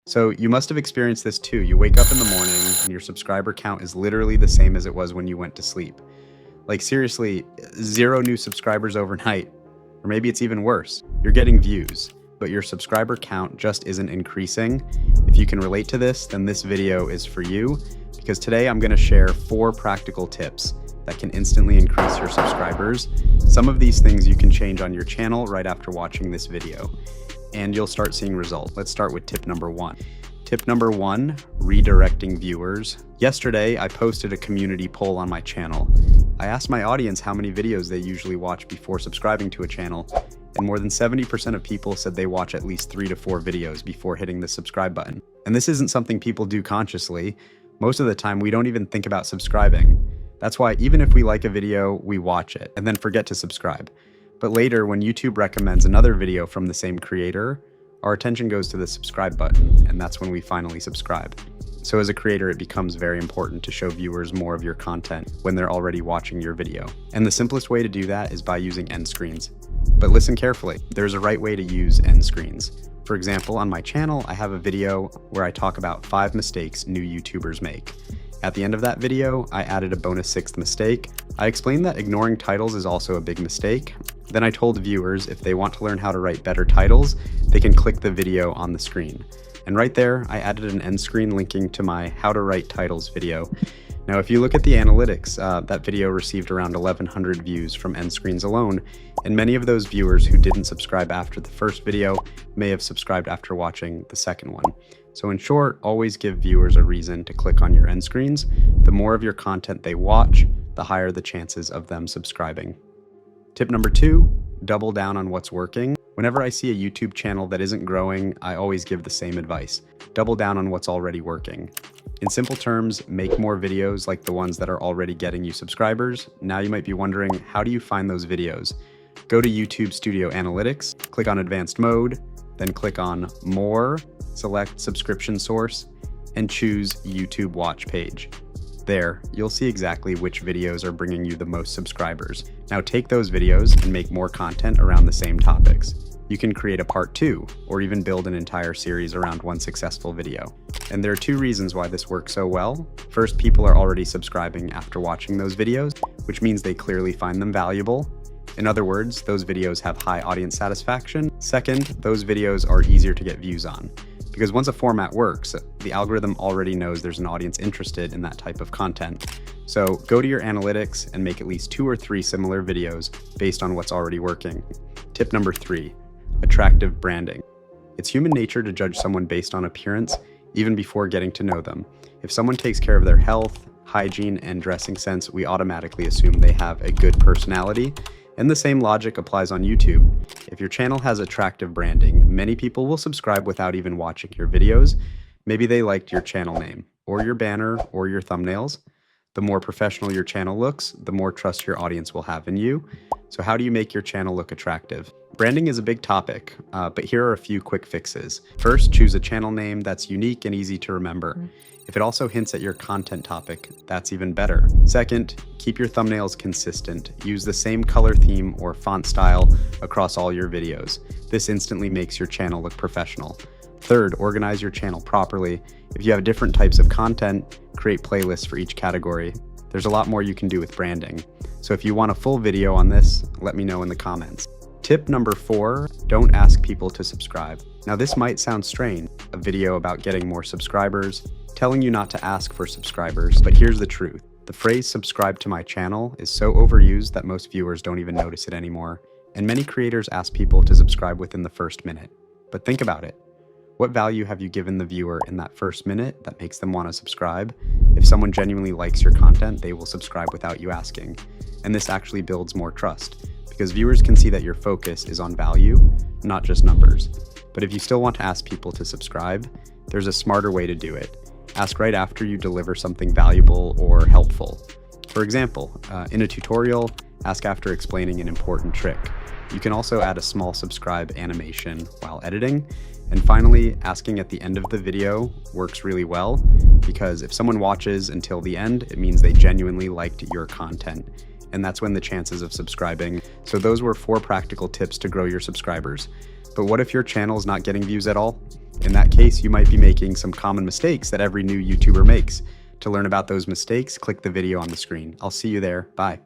So you must have experienced this too. You wake up in the morning and your subscriber count is literally the same as it was when you went to sleep. Like seriously, 0 new subscribers overnight. Or maybe it's even worse. You're getting views, but your subscriber count just isn't increasing. If you can relate to this, then this video is for you, because today I'm going to share 4 practical tips that can instantly increase your subscribers. Some of these things you can change on your channel right after watching this video, and you'll start seeing results. Let's start with tip number 1. Tip number 1, redirecting viewers. Yesterday, I posted a community poll on my channel. I asked my audience how many videos they usually watch before subscribing to a channel, and more than 70% of people said they watch at least 3 to 4 videos before hitting the subscribe button. And this isn't something people do consciously. Most of the time, we don't even think about subscribing. That's why even if we like a video, we watch it and then forget to subscribe. But later, when YouTube recommends another video from the same creator, our attention goes to the subscribe button, and that's when we finally subscribe. So as a creator, it becomes very important to show viewers more of your content when they're already watching your video. And the simplest way to do that is by using end screens. But listen carefully, there's a right way to use end screens. For example, on my channel, I have a video where I talk about 5 mistakes new YouTubers make. At the end of that video, I added a bonus 6th mistake. I explained that ignoring titles is also a big mistake. Then I told viewers if they want to learn how to write better titles, they can click the video on the screen. And right there, I added an end screen linking to my How to Write Titles video. Now, if you look at the analytics, that video received around 1,100 views from end screens alone, and many of those viewers who didn't subscribe after the first video may have subscribed after watching the second one. So in short, always give viewers a reason to click on your end screens. The more of your content they watch, the higher the chances of them subscribing. Tip number 2, double down on what's working. Whenever I see a YouTube channel that isn't growing, I always give the same advice. Double down on what's already working. In simple terms, make more videos like the ones that are already getting you subscribers. Now you might be wondering, how do you find those videos? Go to YouTube Studio Analytics, click on Advanced Mode, then click on More, select Subscription Source, and choose YouTube Watch Page. There, you'll see exactly which videos are bringing you the most subscribers. Now take those videos and make more content around the same topics. You can create a part 2, or even build an entire series around one successful video. And there are 2 reasons why this works so well. First, people are already subscribing after watching those videos, which means they clearly find them valuable. In other words, those videos have high audience satisfaction. Second, those videos are easier to get views on. Because once a format works, the algorithm already knows there's an audience interested in that type of content. So go to your analytics and make at least 2 or 3 similar videos based on what's already working. Tip number 3, attractive branding. It's human nature to judge someone based on appearance, even before getting to know them. If someone takes care of their health, hygiene, and dressing sense, we automatically assume they have a good personality. And the same logic applies on YouTube. If your channel has attractive branding, many people will subscribe without even watching your videos. Maybe they liked your channel name, or your banner, or your thumbnails. The more professional your channel looks, the more trust your audience will have in you. So how do you make your channel look attractive? Branding is a big topic, but here are a few quick fixes. First, choose a channel name that's unique and easy to remember. If it also hints at your content topic, that's even better. Second, keep your thumbnails consistent. Use the same color theme or font style across all your videos. This instantly makes your channel look professional. Third, organize your channel properly. If you have different types of content, create playlists for each category. There's a lot more you can do with branding. So if you want a full video on this, let me know in the comments. Tip number 4, don't ask people to subscribe. Now this might sound strange, a video about getting more subscribers, telling you not to ask for subscribers, but here's the truth. The phrase subscribe to my channel is so overused that most viewers don't even notice it anymore. And many creators ask people to subscribe within the first minute. But think about it. What value have you given the viewer in that first minute that makes them want to subscribe? If someone genuinely likes your content, they will subscribe without you asking. And this actually builds more trust, because viewers can see that your focus is on value, not just numbers. But if you still want to ask people to subscribe, there's a smarter way to do it. Ask right after you deliver something valuable or helpful. For example, in a tutorial, ask after explaining an important trick. You can also add a small subscribe animation while editing. And finally, asking at the end of the video works really well, because if someone watches until the end, it means they genuinely liked your content. And that's when the chances of subscribing. So those were 4 practical tips to grow your subscribers. But what if your channel is not getting views at all? In that case, you might be making some common mistakes that every new YouTuber makes. To learn about those mistakes, click the video on the screen. I'll see you there. Bye.